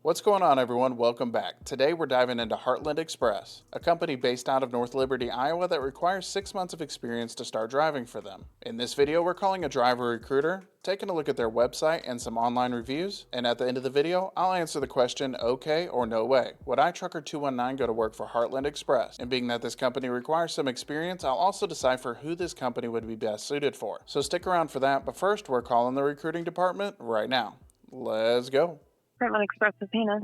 What's going on, everyone? Welcome back. Today we're diving into Heartland Express, a company based out of North Liberty, Iowa that requires 6 months of experience to start driving for them. In this video, we're calling a driver recruiter, taking a look at their website and some online reviews, and at the end of the video, I'll answer the question, okay or no way. Would I, Trucker 219, go to work for Heartland Express? And being that this company requires some experience, I'll also decipher who this company would be best suited for. So stick around for that, but first, we're calling the recruiting department right now. Let's go. Heartland Express is Hannah.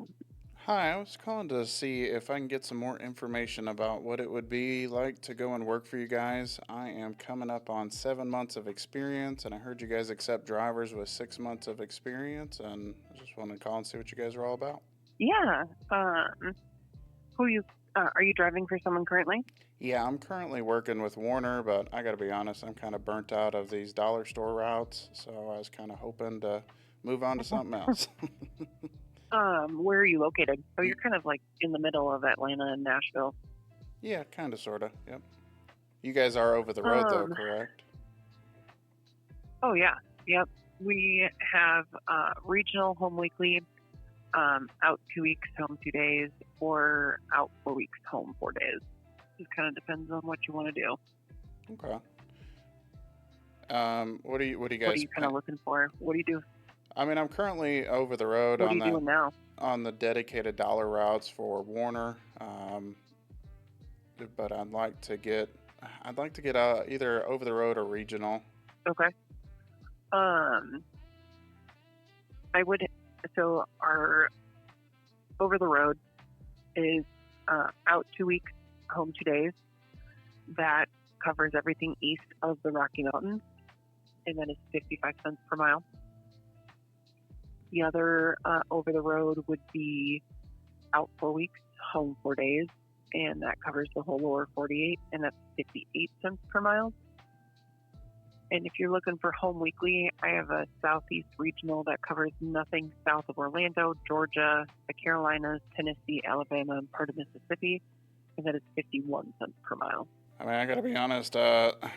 Hi, I was calling to see if I can get some more information about what it would be like to go and work for you guys. I am coming up on 7 months of experience, and I heard you guys accept drivers with 6 months of experience, and I just wanted to call and see what you guys are all about. Yeah. Are you driving for someone currently? Yeah, I'm currently working with Warner, but I gotta be honest, I'm kind of burnt out of these dollar store routes, so I was kind of hoping to move on to something else. Where are you located? Oh, you're kind of like in the middle of Atlanta and Nashville. Yeah, kind of, sort of, yep. You guys are over the road, though, correct? Oh, yeah. Yep. We have regional home weekly, out 2 weeks, home 2 days, or out 4 weeks, home 4 days. It kind of depends on what you want to do. Okay. What are you guys? What are you kind of looking for? What do you do? I mean, I'm currently over the road What are you doing now? on the dedicated dollar routes for Warner, but I'd like to get either over the road or regional. Okay. So our over the road is out 2 weeks, home 2 days. That covers everything east of the Rocky Mountains, and that is 55 cents per mile. The other over the road would be out 4 weeks, home 4 days, and that covers the whole lower 48, and that's 58 cents per mile. And if you're looking for home weekly, I have a southeast regional that covers nothing south of Orlando, Georgia, the Carolinas, Tennessee, Alabama, and part of Mississippi, and that is 51 cents per mile. I mean, I gotta be honest,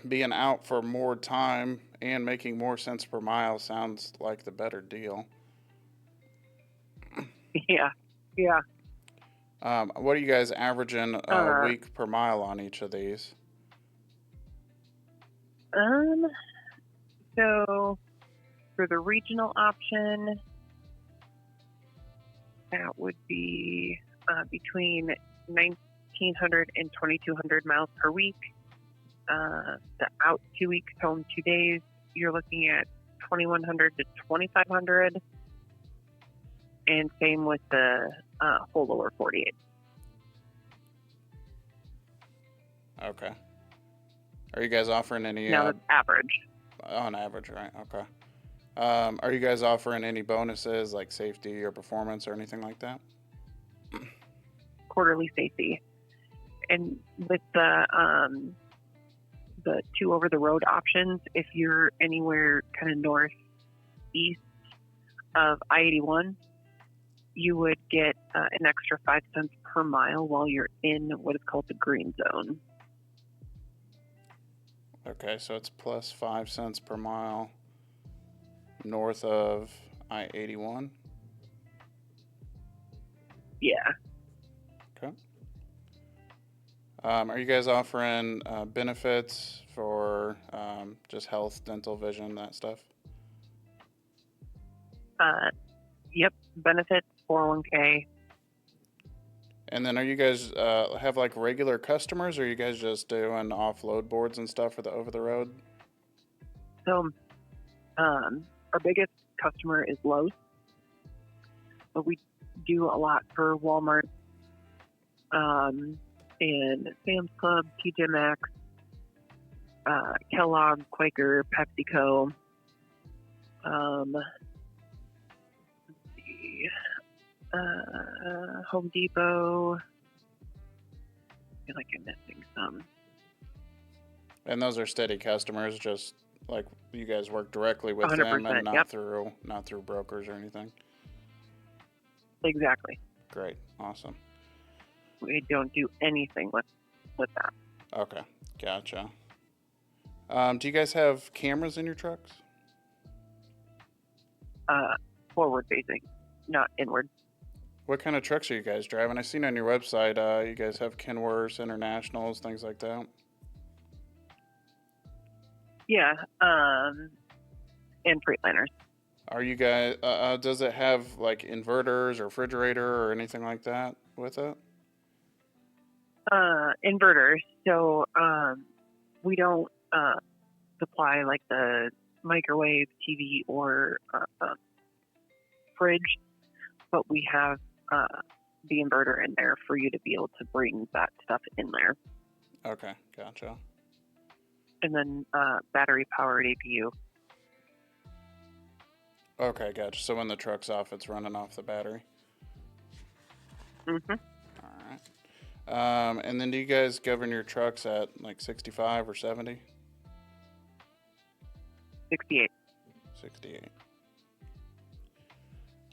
being out for more time and making more cents per mile sounds like the better deal. Yeah. What are you guys averaging a week per mile on each of these? So for the regional option, that would be between 1,900 and 2,200 miles per week. The out 2 weeks, home 2 days, you're looking at 2,100 to 2,500. And same with the whole lower 48. Okay. Are you guys offering any? Now that's average. On average, right? Okay. Are you guys offering any bonuses like safety or performance or anything like that? Quarterly safety. And with the 2 over the road options, if you're anywhere kind of northeast of I-81, you would get an extra 5 cents per mile while you're in what is called the green zone. Okay, so it's plus 5 cents per mile north of I-81. Yeah. Okay. Are you guys offering benefits for just health, dental, vision, that stuff? Yep. Benefits, 401k. And then are you guys have like regular customers, or are you guys just doing offload boards and stuff for the over the road? So our biggest customer is Lowe's, but we do a lot for Walmart, and Sam's Club, TJ Maxx, Kellogg, Quaker, PepsiCo. Home Depot. I feel like I'm missing some. And those are steady customers, just like you guys work directly with them and not through brokers or anything. Exactly. Great, awesome. We don't do anything with that. Okay, gotcha. Do you guys have cameras in your trucks? Forward facing, not inward. What kind of trucks are you guys driving? I seen on your website, you guys have Kenworths, Internationals, things like that. Yeah, and Freightliners. Are you guys? Does it have like inverters or refrigerator or anything like that with it? Inverters. So we don't supply like the microwave, TV, or fridge, but we have the inverter in there for you to be able to bring that stuff in there. Okay, gotcha. And then battery powered APU. Okay, gotcha. So when the truck's off, it's running off the battery. Mm-hmm. All right. And then do you guys govern your trucks at like 65 or 70? 68. 68.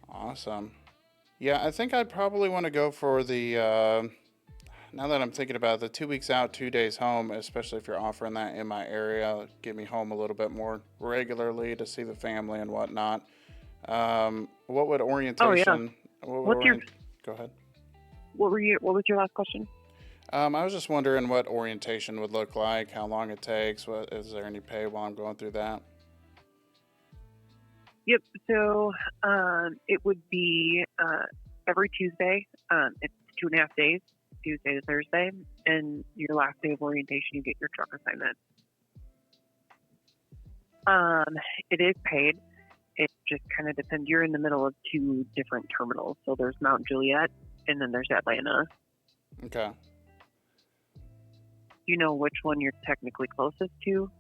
Awesome. Yeah, I think I'd probably want to go for the, now that I'm thinking about it, the 2 weeks out, 2 days home, especially if you're offering that in my area, get me home a little bit more regularly to see the family and whatnot. What would orientation, go ahead. What was your last question? I was just wondering what orientation would look like, how long it takes, is there any pay while I'm going through that? Yep. So it would be every Tuesday. It's 2.5 days, Tuesday to Thursday, and your last day of orientation, you get your truck assignment. It is paid. It just kind of depends. You're in the middle of two different terminals. So there's Mount Juliet, and then there's Atlanta. Okay. Do you know which one you're technically closest to?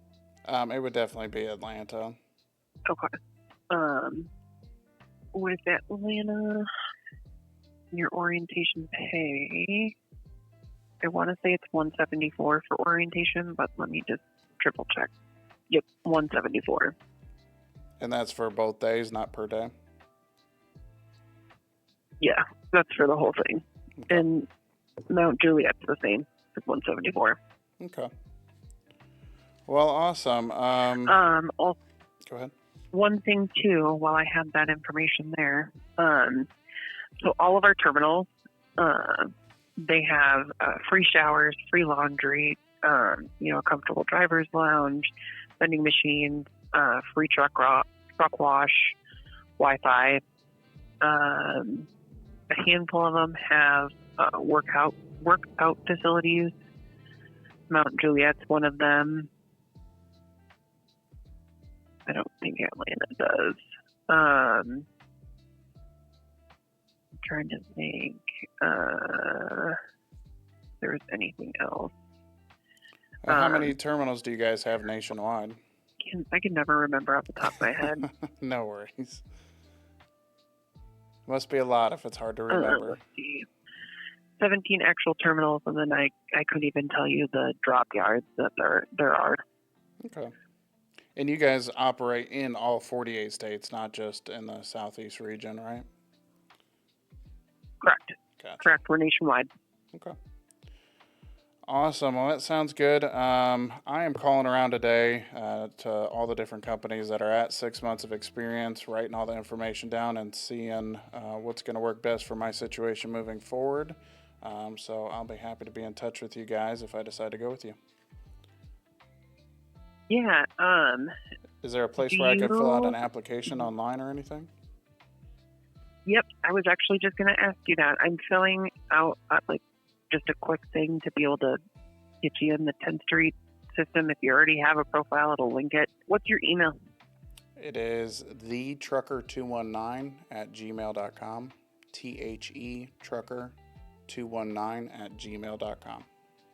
It would definitely be Atlanta. Okay. With Atlanta, your orientation pay, I want to say it's $174 for orientation, but let me just triple check. Yep, $174. And that's for both days, not per day? Yeah, that's for the whole thing. Okay. And Mount Juliet's the same. It's $174. Okay. Well, awesome. Also, Go ahead. one thing too, while I have that information there, so all of our terminals, they have free showers, free laundry, a comfortable driver's lounge, vending machines, free truck wash, Wi-Fi. A handful of them have workout facilities. Mount Juliet's one of them. I don't think Atlanta does. I'm trying to think if there's anything else. How many terminals do you guys have nationwide? I can never remember off the top of my head. No worries. Must be a lot if it's hard to remember. Let's see. 17 actual terminals, and then I couldn't even tell you the drop yards that there are. Okay. And you guys operate in all 48 states, not just in the southeast region, right? Correct. Gotcha. Correct. We're nationwide. Okay. Awesome. Well, that sounds good. I am calling around today to all the different companies that are at 6 months of experience, writing all the information down and seeing what's going to work best for my situation moving forward. So I'll be happy to be in touch with you guys if I decide to go with you. Yeah. Is there a place where I could fill out an application online or anything? Yep. I was actually just going to ask you that. I'm filling out just a quick thing to be able to get you in the 10th Street system. If you already have a profile, it'll link it. What's your email? It is thetrucker219@gmail.com. THETrucker219@gmail.com.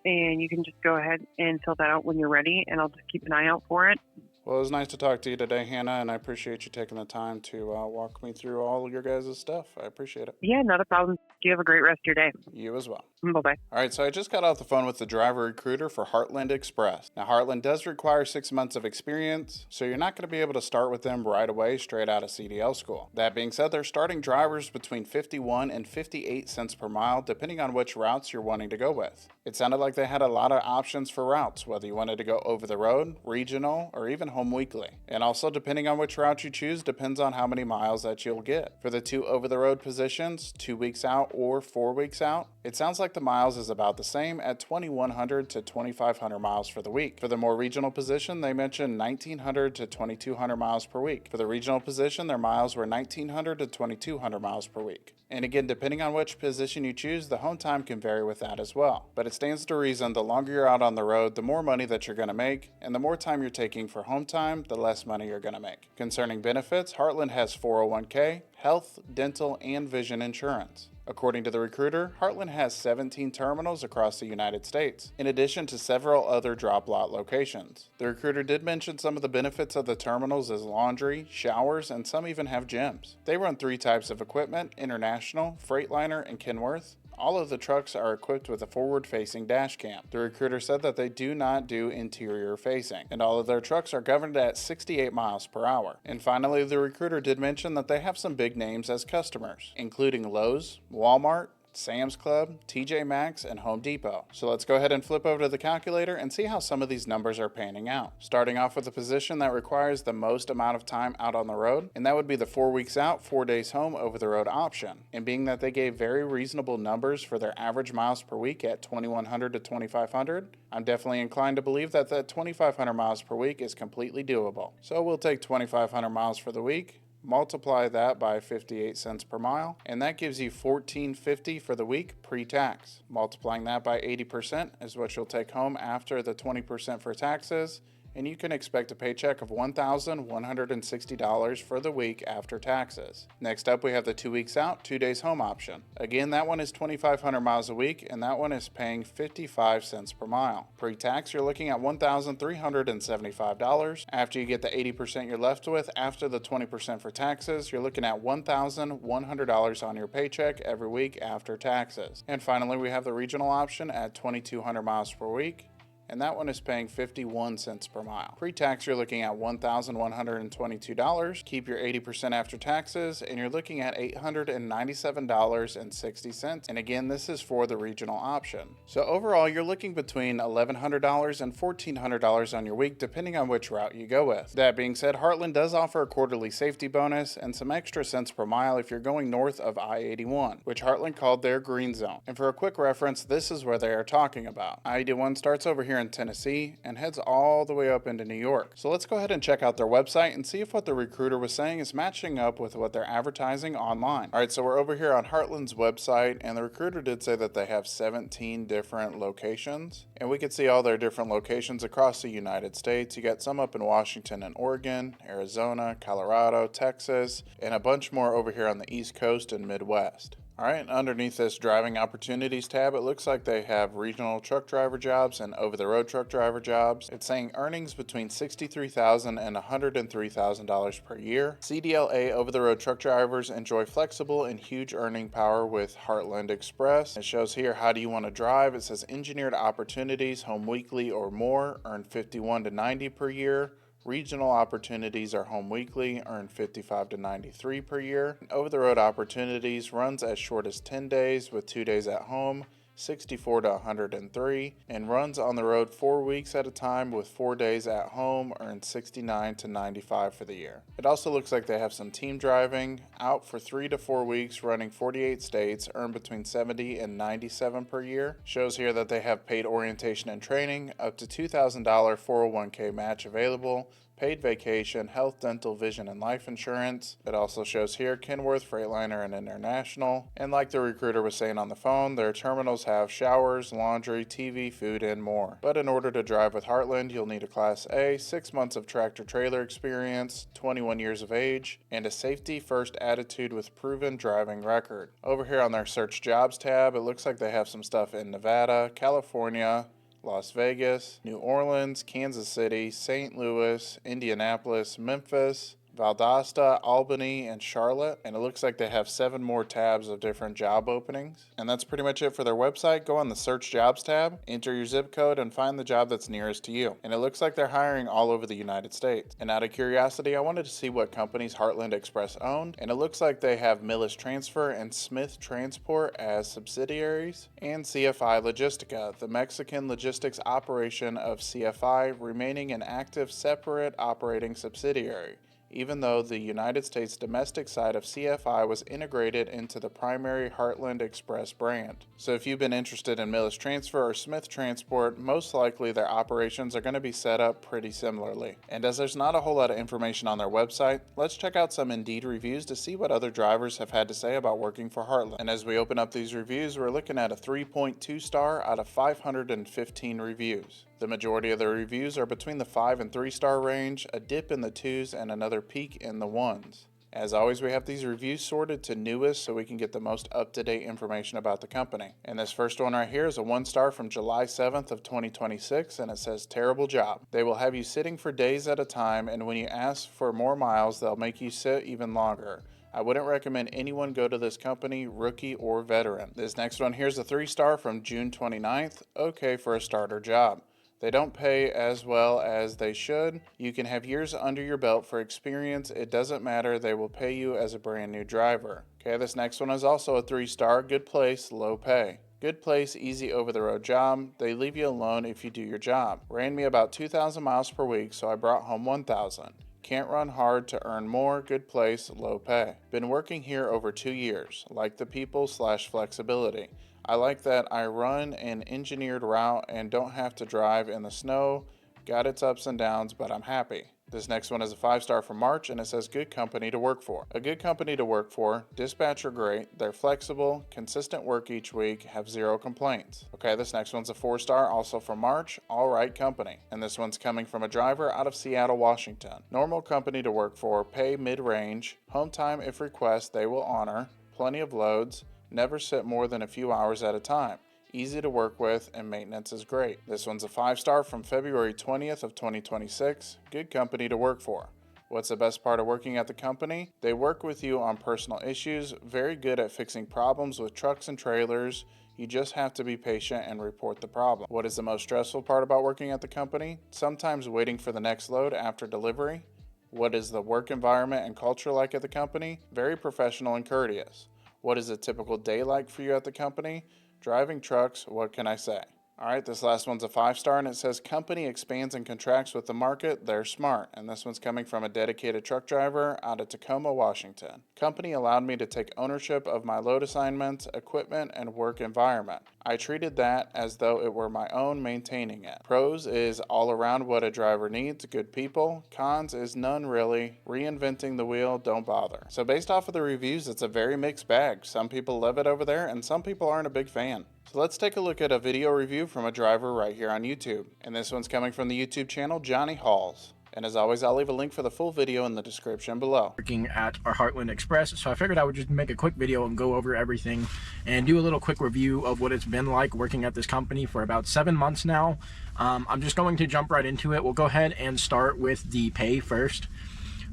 And you can just go ahead and fill that out when you're ready, and I'll just keep an eye out for it. Well, it was nice to talk to you today, Hannah, and I appreciate you taking the time to walk me through all of your guys' stuff. I appreciate it. Yeah, not a problem. You have a great rest of your day. You as well. Bye-bye. All right, so I just got off the phone with the driver recruiter for Heartland Express. Now, Heartland does require 6 months of experience, so you're not going to be able to start with them right away straight out of CDL school. That being said, they're starting drivers between 51 and 58 cents per mile, depending on which routes you're wanting to go with. It sounded like they had a lot of options for routes, whether you wanted to go over the road, regional, or even home home weekly. And also, depending on which route you choose, depends on how many miles that you'll get. For the 2 over-the-road positions, 2 weeks out or 4 weeks out, it sounds like the miles is about the same at 2,100 to 2,500 miles for the week. For the more regional position, they mentioned 1,900 to 2,200 miles per week. For the regional position, their miles were 1,900 to 2,200 miles per week. And again, depending on which position you choose, the home time can vary with that as well. But it stands to reason the longer you're out on the road, the more money that you're going to make, and the more time you're taking for home time, the less money you're going to make. Concerning benefits, Heartland has 401k, health, dental, and vision insurance. According to the recruiter, Heartland has 17 terminals across the United States, in addition to several other drop lot locations. The recruiter did mention some of the benefits of the terminals as laundry, showers, and some even have gyms. They run 3 types of equipment: International, Freightliner, and Kenworth. All of the trucks are equipped with a forward-facing dash cam. The recruiter said that they do not do interior facing, and all of their trucks are governed at 68 miles per hour. And finally, the recruiter did mention that they have some big names as customers, including Lowe's, Walmart, Sam's Club, TJ Maxx, and Home Depot. So let's go ahead and flip over to the calculator and see how some of these numbers are panning out. Starting off with the position that requires the most amount of time out on the road, and that would be the 4 weeks out, 4 days home over the road option. And being that they gave very reasonable numbers for their average miles per week at 2,100 to 2,500, I'm definitely inclined to believe that 2,500 miles per week is completely doable. So we'll take 2,500 miles for the week, multiply that by 58 cents per mile, and that gives you $14.50 for the week pre-tax. Multiplying that by 80% is what you'll take home after the 20% for taxes, and you can expect a paycheck of $1,160 for the week after taxes. Next up, we have the 2 weeks out, 2 days home option. Again, that one is 2,500 miles a week, and that one is paying 55 cents per mile. Pre-tax, you're looking at $1,375. After you get the 80% you're left with, after the 20% for taxes, you're looking at $1,100 on your paycheck every week after taxes. And finally, we have the regional option at 2,200 miles per week, and that one is paying 51 cents per mile. Pre-tax, you're looking at $1,122. Keep your 80% after taxes, and you're looking at $897.60. And again, this is for the regional option. So overall, you're looking between $1,100 and $1,400 on your week, depending on which route you go with. That being said, Heartland does offer a quarterly safety bonus and some extra cents per mile if you're going north of I-81, which Heartland called their green zone. And for a quick reference, this is where they are talking about. I-81 starts over here in Tennessee and heads all the way up into New York. So let's go ahead and check out their website and see if what the recruiter was saying is matching up with what they're advertising online. Alright, so we're over here on Heartland's website, and the recruiter did say that they have 17 different locations, and we can see all their different locations across the United States. You got some up in Washington and Oregon, Arizona, Colorado, Texas, and a bunch more over here on the East Coast and Midwest. Alright, underneath this driving opportunities tab, it looks like they have regional truck driver jobs and over-the-road truck driver jobs. It's saying earnings between $63,000 and $103,000 per year. CDLA over-the-road truck drivers enjoy flexible and huge earning power with Heartland Express. It shows here, how do you want to drive? It says engineered opportunities, home weekly or more, earn 51 to 90 per year. Regional opportunities are home weekly, earn 55 to 93 per year. Over-the-road opportunities runs as short as 10 days with 2 days at home, 64 to 103, and runs on the road 4 weeks at a time with 4 days at home, earns 69 to 95 for the year. It also looks like they have some team driving, out for 3 to 4 weeks, running 48 states, earn between 70 and 97 per year. Shows here that they have paid orientation and training, up to $2,000 401k match available, paid vacation, health, dental, vision, and life insurance. It also shows here Kenworth, Freightliner, and International. And like the recruiter was saying on the phone, their terminals have showers, laundry, TV, food, and more. But in order to drive with Heartland, you'll need a Class A, 6 months of tractor-trailer experience, 21 years of age, and a safety-first attitude with proven driving record. Over here on their Search Jobs tab, it looks like they have some stuff in Nevada, California, Las Vegas, New Orleans, Kansas City, St. Louis, Indianapolis, Memphis, Valdosta, Albany, and Charlotte, and it looks like they have 7 more tabs of different job openings. And that's pretty much it for their website. Go on the search jobs tab, enter your zip code, and find the job that's nearest to you. And it looks like they're hiring all over the United States. And out of curiosity, I wanted to see what companies Heartland Express owned, and it looks like they have Millis Transfer and Smith Transport as subsidiaries, and CFI Logistica, the Mexican logistics operation of CFI, remaining an active separate operating subsidiary, even though the United States domestic side of CFI was integrated into the primary Heartland Express brand. So if you've been interested in Millis Transfer or Smith Transport, most likely their operations are going to be set up pretty similarly. And as there's not a whole lot of information on their website, let's check out some Indeed reviews to see what other drivers have had to say about working for Heartland. And as we open up these reviews, we're looking at a 3.2 star out of 515 reviews. The majority of the reviews are between the 5 and 3 star range, a dip in the 2s, and another peak in the 1s. As always, we have these reviews sorted to newest so we can get the most up-to-date information about the company. And this first one right here is a 1 star from July 7th of 2026, and it says, terrible job. They will have you sitting for days at a time, and when you ask for more miles, they'll make you sit even longer. I wouldn't recommend anyone go to this company, rookie or veteran. This next one here is a 3 star from June 29th, okay for a starter job. They don't pay as well as they should. You can have years under your belt for experience. It doesn't matter. They will pay you as a brand new driver. Okay, this next one is also a 3 star. Good place, low pay. Good place, easy over-the-road job. They leave you alone if you do your job. Ran me about 2,000 miles per week, so I brought home 1,000. Can't run hard to earn more. Good place, low pay. Been working here over 2 years. Like the people/flexibility. I like that I run an engineered route and don't have to drive in the snow. Got its ups and downs, but I'm happy. This next one is a 5 star from March, and it says good company to work for. A good company to work for. Dispatch are great. They're flexible, consistent work each week, have 0 complaints. Okay, this next one's a 4 star, also from March. All right company. And this one's coming from a driver out of Seattle, Washington. Normal company to work for. Pay mid-range. Home time if request, they will honor. Plenty of loads. Never sit more than a few hours at a time. Easy to work with, and maintenance is great. This one's a 5 star from February 20th of 2026. Good company to work for. What's the best part of working at the company? They work with you on personal issues, very good at fixing problems with trucks and trailers. You just have to be patient and report the problem. What is the most stressful part about working at the company? Sometimes waiting for the next load after delivery. What is the work environment and culture like at the company? Very professional and courteous. What is a typical day like for you at the company? Driving trucks, what can I say? Alright, this last one's a 5 star, and it says company expands and contracts with the market. They're smart. And this one's coming from a dedicated truck driver out of Tacoma, Washington. Company allowed me to take ownership of my load assignments, equipment, and work environment. I treated that as though it were my own, maintaining it. Pros is all around what a driver needs, good people. Cons is none really. Reinventing the wheel, don't bother. So based off of the reviews, it's a very mixed bag. Some people love it over there, and some people aren't a big fan. So let's take a look at a video review from a driver right here on YouTube. And this one's coming from the YouTube channel Johnny Halls. And as always, I'll leave a link for the full video in the description below. Working at our Heartland Express, so I figured I would just make a quick video and go over everything and do a little quick review of what it's been like working at this company for about 7 months now. I'm just going to jump right into it. We'll go ahead and start with the pay first.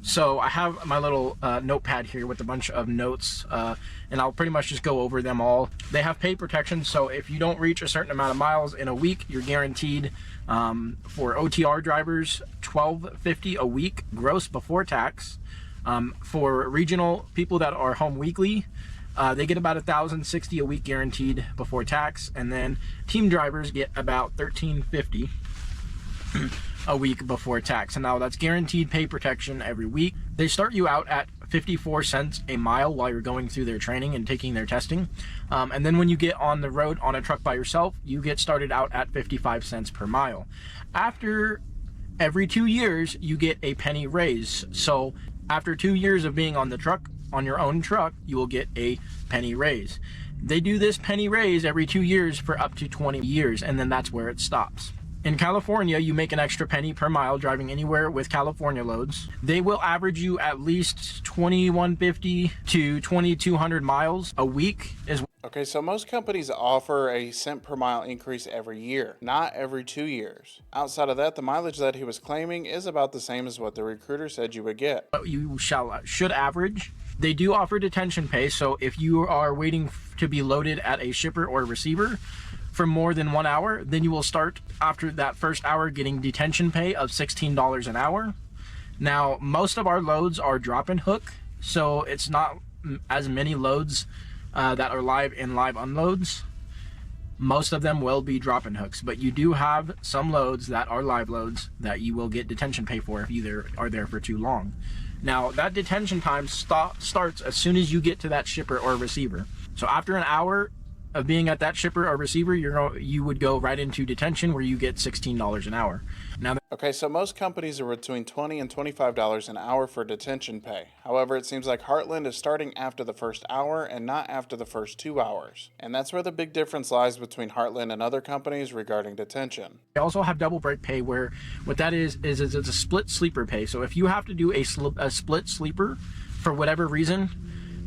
So I have my little notepad here with a bunch of notes, and I'll pretty much just go over them all. They have pay protection, so if you don't reach a certain amount of miles in a week, you're guaranteed for OTR drivers $12.50 a week gross before tax. For regional people that are home weekly, they get about $1,060 a week guaranteed before tax, and then team drivers get about $13.50 a week before tax. And now that's guaranteed pay protection every week. They start you out at 54 cents a mile while you're going through their training and taking their testing. And then when you get on the road on a truck by yourself, you get started out at 55 cents per mile. After every 2 years, you get a penny raise. So after 2 years of being on the truck, on your own truck, you will get a penny raise. They do this penny raise every 2 years for up to 20 years, and then that's where it stops. In California, you make an extra penny per mile driving anywhere with California loads. They will average you at least 2,150 to 2,200 miles a week. Okay, Okay, so most companies offer a cent per mile increase every year, not every 2 years. Outside of that, the mileage that he was claiming is about the same as what the recruiter said you would get. You should average. They do offer detention pay, so if you are waiting to be loaded at a shipper or receiver for more than 1 hour, then you will start after that first hour getting detention pay of $16 an hour. Now, most of our loads are drop and hook, so it's not as many loads that are live and live unloads. Most of them will be drop and hooks, but you do have some loads that are live loads that you will get detention pay for if you are there for too long. Now, that detention time starts as soon as you get to that shipper or receiver. So after an hour of being at that shipper or receiver, you would go right into detention where you get $16 an hour. Now, okay, so most companies are between $20 and $25 an hour for detention pay. However, it seems like Heartland is starting after the first hour and not after the first 2 hours. And that's where the big difference lies between Heartland and other companies regarding detention. they also have double break pay, where what that is it's a split sleeper pay. So if you have to do a split sleeper for whatever reason,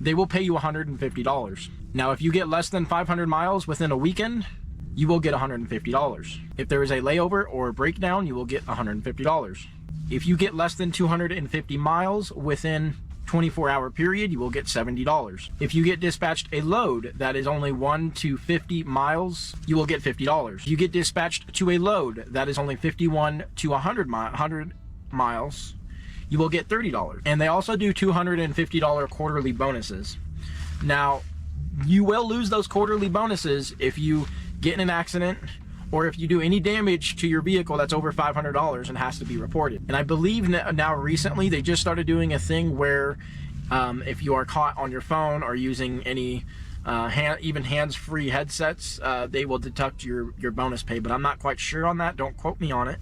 they will pay you $150. Now, if you get less than 500 miles within a weekend, you will get $150. If there is a layover or a breakdown, you will get $150. If you get less than 250 miles within 24-hour period, you will get $70. If you get dispatched a load that is only 1 to 50 miles, you will get $50. You get dispatched to a load that is only 51 to 100 miles, you will get $30. And they also do $250 quarterly bonuses. Now, you will lose those quarterly bonuses if you get in an accident or if you do any damage to your vehicle that's over $500 and has to be reported. And I believe now recently they just started doing a thing where if you are caught on your phone or using any even hands-free headsets, they will deduct your bonus pay, but I'm not quite sure on that. Don't quote me on it.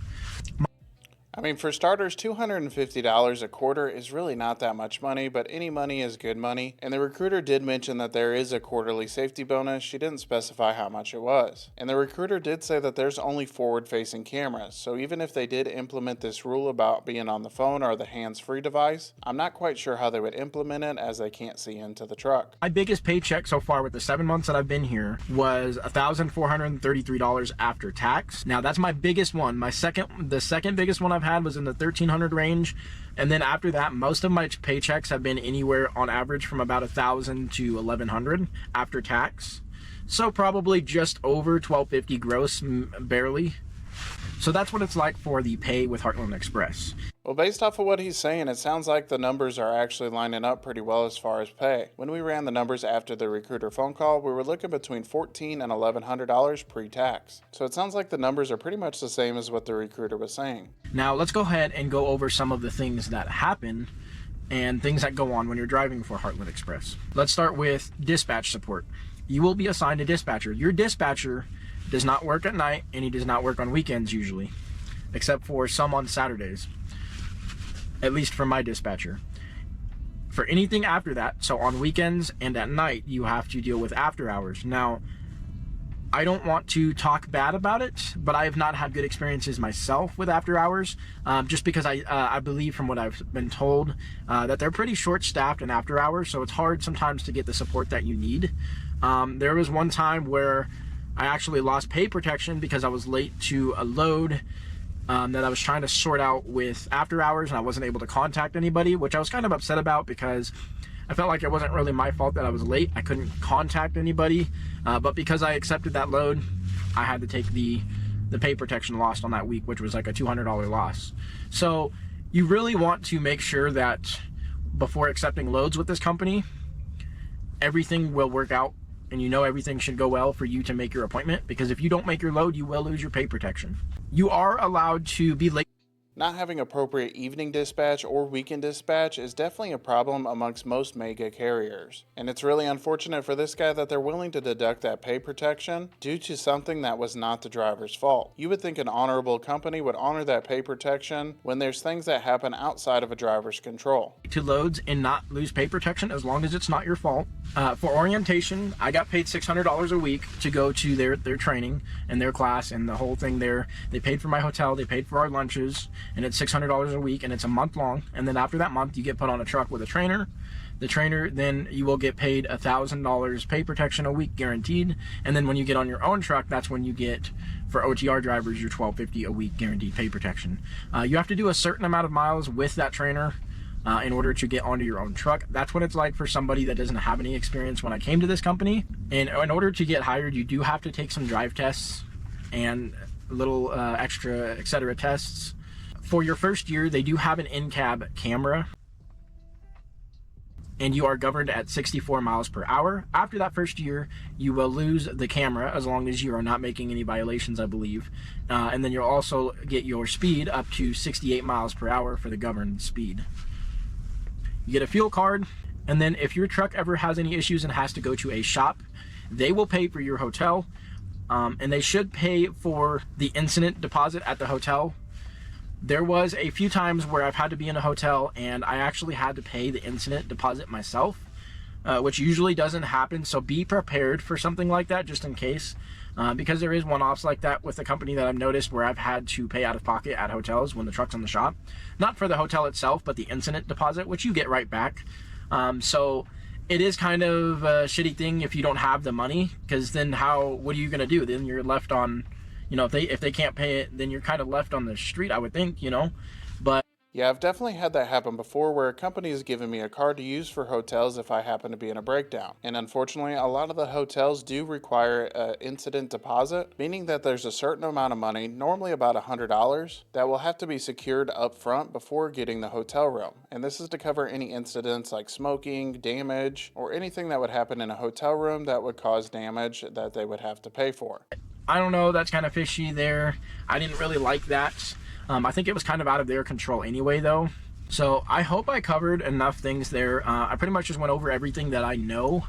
I mean, for starters, $250 a quarter is really not that much money, but any money is good money. And the recruiter did mention that there is a quarterly safety bonus. She didn't specify how much it was. And the recruiter did say that there's only forward-facing cameras. So even if they did implement this rule about being on the phone or the hands-free device, I'm not quite sure how they would implement it as they can't see into the truck. My biggest paycheck so far with the 7 months that I've been here was $1,433 after tax. Now, that's my biggest one. The second biggest one I've had was in the $1,300 range, and then after that, most of my paychecks have been anywhere on average from about $1,000 to $1,100 after tax. So probably just over $1,250 gross, barely. So that's what it's like for the pay with Heartland Express. Well, based off of what he's saying, it sounds like the numbers are actually lining up pretty well as far as pay. When we ran the numbers after the recruiter phone call, we were looking between $1,400 and $1,100 pre-tax. So it sounds like the numbers are pretty much the same as what the recruiter was saying. Now let's go ahead and go over some of the things that happen and things that go on when you're driving for Heartland Express. Let's start with dispatch support. You will be assigned a dispatcher. Your dispatcher does not work at night, and he does not work on weekends usually, except for some on Saturdays, at least for my dispatcher. For anything after that, so on weekends and at night, you have to deal with after hours. Now, I don't want to talk bad about it, but I have not had good experiences myself with after hours, just because I believe from what I've been told that they're pretty short-staffed in after hours, so it's hard sometimes to get the support that you need. There was one time where I actually lost pay protection because I was late to a load that I was trying to sort out with after hours, and I wasn't able to contact anybody, which I was kind of upset about because I felt like it wasn't really my fault that I was late. I couldn't contact anybody, but because I accepted that load, I had to take the pay protection loss on that week, which was like a $200 loss. So you really want to make sure that before accepting loads with this company, everything will work out and you know everything should go well for you to make your appointment, because if you don't make your load, you will lose your pay protection. You are allowed to be late. Not having appropriate evening dispatch or weekend dispatch is definitely a problem amongst most mega carriers. And it's really unfortunate for this guy that they're willing to deduct that pay protection due to something that was not the driver's fault. You would think an honorable company would honor that pay protection when there's things that happen outside of a driver's control. To loads and not lose pay protection as long as it's not your fault. For orientation, I got paid $600 a week to go to their training and their class and the whole thing there. They paid for my hotel, they paid for our lunches, and it's $600 a week, and it's a month long. And then after that month, you get put on a truck with a trainer The trainer, then you will get paid $1,000 pay protection a week guaranteed. And then when you get on your own truck, that's when you get, for OTR drivers, your $12.50 a week guaranteed pay protection. You have to do a certain amount of miles with that trainer in order to get onto your own truck. That's what it's like for somebody that doesn't have any experience when I came to this company. And in order to get hired, you do have to take some drive tests and little extra etc. tests. For your first year, they do have an in-cab camera, and you are governed at 64 miles per hour. After that first year, you will lose the camera as long as you are not making any violations, I believe. And then you'll also get your speed up to 68 miles per hour for the governed speed. You get a fuel card, and then if your truck ever has any issues and has to go to a shop, they will pay for your hotel, and they should pay for the incident deposit at the hotel. There was a few times where I've had to be in a hotel and I actually had to pay the incident deposit myself, which usually doesn't happen. So be prepared for something like that just in case, because there is one-offs like that with the company that I've noticed where I've had to pay out of pocket at hotels when the truck's in the shop. Not for the hotel itself, but the incident deposit, which you get right back. So it is kind of a shitty thing if you don't have the money, because then what are you going to do? Then you're left on, you know, if they can't pay it, then you're kind of left on the street, I would think, you know. But Yeah, I've definitely had that happen before where a company has given me a card to use for hotels if I happen to be in a breakdown. And unfortunately, a lot of the hotels do require an incident deposit, meaning that there's a certain amount of money, normally about $100, that will have to be secured up front before getting the hotel room. And this is to cover any incidents like smoking, damage, or anything that would happen in a hotel room that would cause damage that they would have to pay for. I don't know, that's kind of fishy there. I didn't really like that. I think it was kind of out of their control anyway, though. So I hope I covered enough things there. I pretty much just went over everything that I know.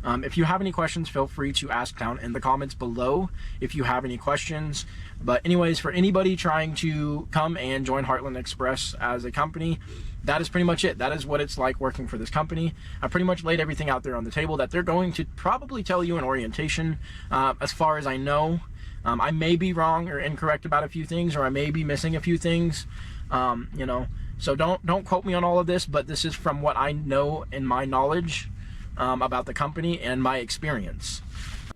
If you have any questions, feel free to ask down in the comments below if you have any questions. But anyways, for anybody trying to come and join Heartland Express as a company, that is pretty much it. That is what it's like working for this company. I pretty much laid everything out there on the table that they're going to probably tell you in orientation, as far as I know. I may be wrong or incorrect about a few things, or I may be missing a few things, you know. So don't quote me on all of this, but this is from what I know in my knowledge about the company and my experience.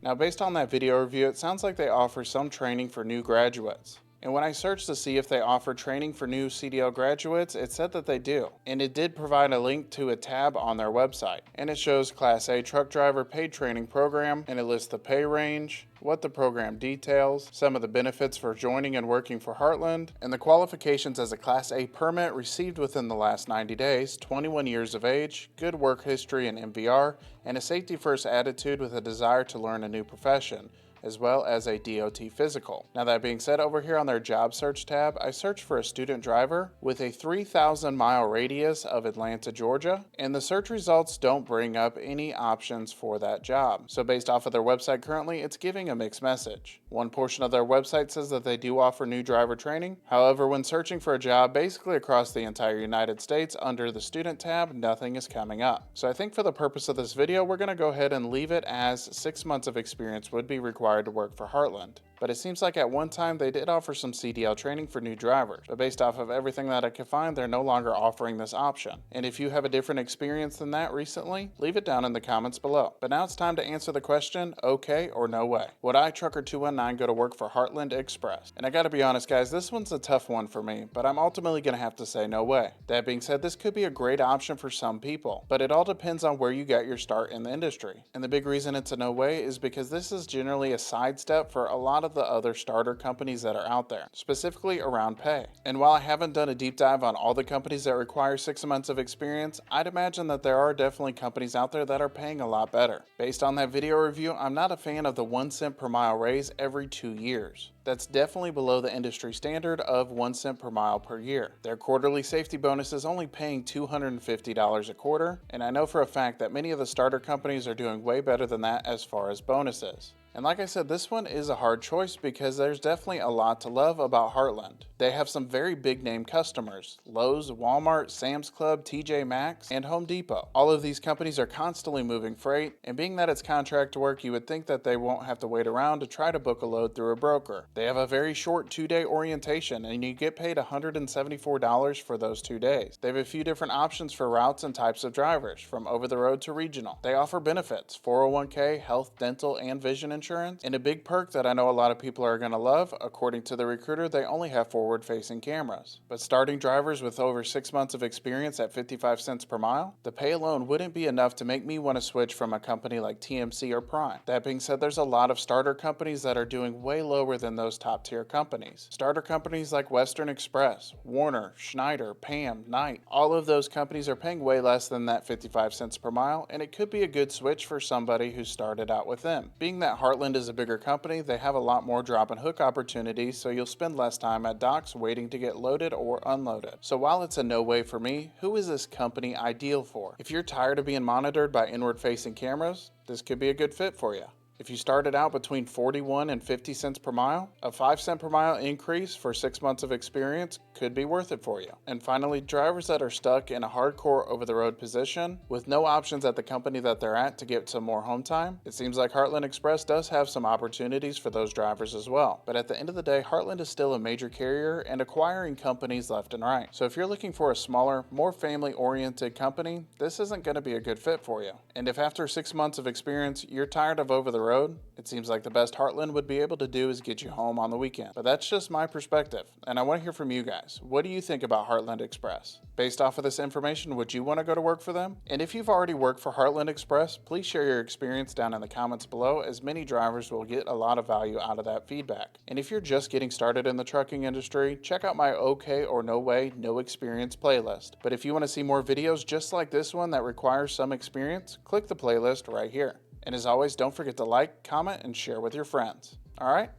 Now, based on that video review, it sounds like they offer some training for new graduates. And when I searched to see if they offer training for new CDL graduates, it said that they do. And it did provide a link to a tab on their website. And it shows Class A truck driver paid training program, and it lists the pay range, what the program details, some of the benefits for joining and working for Heartland, and the qualifications as a Class A permit received within the last 90 days, 21 years of age, good work history and MVR, and a safety-first attitude with a desire to learn a new profession, as well as a DOT physical. Now, that being said, over here on their job search tab, I searched for a student driver with a 3,000 mile radius of Atlanta, Georgia, and the search results don't bring up any options for that job. So based off of their website currently, it's giving a mixed message. One portion of their website says that they do offer new driver training. However, when searching for a job basically across the entire United States under the student tab, nothing is coming up. So I think for the purpose of this video, we're going to go ahead and leave it as 6 months of experience would be required to work for Heartland. But it seems like at one time they did offer some CDL training for new drivers, but based off of everything that I could find, they're no longer offering this option. And if you have a different experience than that recently, leave it down in the comments below. But now it's time to answer the question, okay or no way. Would I, Trucker219, go to work for Heartland Express? And I gotta be honest guys, this one's a tough one for me, but I'm ultimately gonna have to say no way. That being said, this could be a great option for some people, but it all depends on where you got your start in the industry. And the big reason it's a no way is because this is generally a sidestep for a lot of the other starter companies that are out there, specifically around pay. And while I haven't done a deep dive on all the companies that require 6 months of experience, I'd imagine that there are definitely companies out there that are paying a lot better. Based on that video review, I'm not a fan of the 1 cent per mile raise every 2 years. That's definitely below the industry standard of 1 cent per mile per year. Their quarterly safety bonus is only paying $250 a quarter, and I know for a fact that many of the starter companies are doing way better than that as far as bonuses. And like I said, this one is a hard choice because there's definitely a lot to love about Heartland. They have some very big name customers: Lowe's, Walmart, Sam's Club, TJ Maxx, and Home Depot. All of these companies are constantly moving freight, and being that it's contract work, you would think that they won't have to wait around to try to book a load through a broker. They have a very short 2-day orientation, and you get paid $174 for those 2 days. They have a few different options for routes and types of drivers, from over the road to regional. They offer benefits: 401k, health, dental, and vision insurance, and a big perk that I know a lot of people are going to love, according to the recruiter, they only have forward-facing cameras. But starting drivers with over 6 months of experience at 55 cents per mile, the pay alone wouldn't be enough to make me want to switch from a company like TMC or Prime. That being said, there's a lot of starter companies that are doing way lower than those top tier companies. Starter companies like Western Express, Warner, Schneider, Pam, Knight, all of those companies are paying way less than that 55 cents per mile, and it could be a good switch for somebody who started out with them. Being that Heartland is a bigger company, they have a lot more drop and hook opportunities, so you'll spend less time at docks waiting to get loaded or unloaded. So while it's a no way for me, who is this company ideal for? If you're tired of being monitored by inward facing cameras, this could be a good fit for you. If you started out between 41 and 50 cents per mile, a 5 cent per mile increase for 6 months of experience could be worth it for you. And finally, drivers that are stuck in a hardcore over-the-road position with no options at the company that they're at to get some more home time, it seems like Heartland Express does have some opportunities for those drivers as well. But at the end of the day, Heartland is still a major carrier and acquiring companies left and right. So if you're looking for a smaller, more family-oriented company, this isn't going to be a good fit for you. And if after 6 months of experience, you're tired of over-the-road, it seems like the best Heartland would be able to do is get you home on the weekend. But that's just my perspective, and I want to hear from you guys. What do you think about Heartland Express? Based off of this information, would you want to go to work for them? And if you've already worked for Heartland Express, please share your experience down in the comments below, as many drivers will get a lot of value out of that feedback. And if you're just getting started in the trucking industry, check out my Okay or No Way, No Experience playlist. But if you want to see more videos just like this one that requires some experience, click the playlist right here. And as always, don't forget to like, comment, and share with your friends. All right?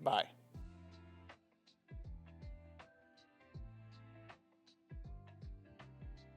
Bye.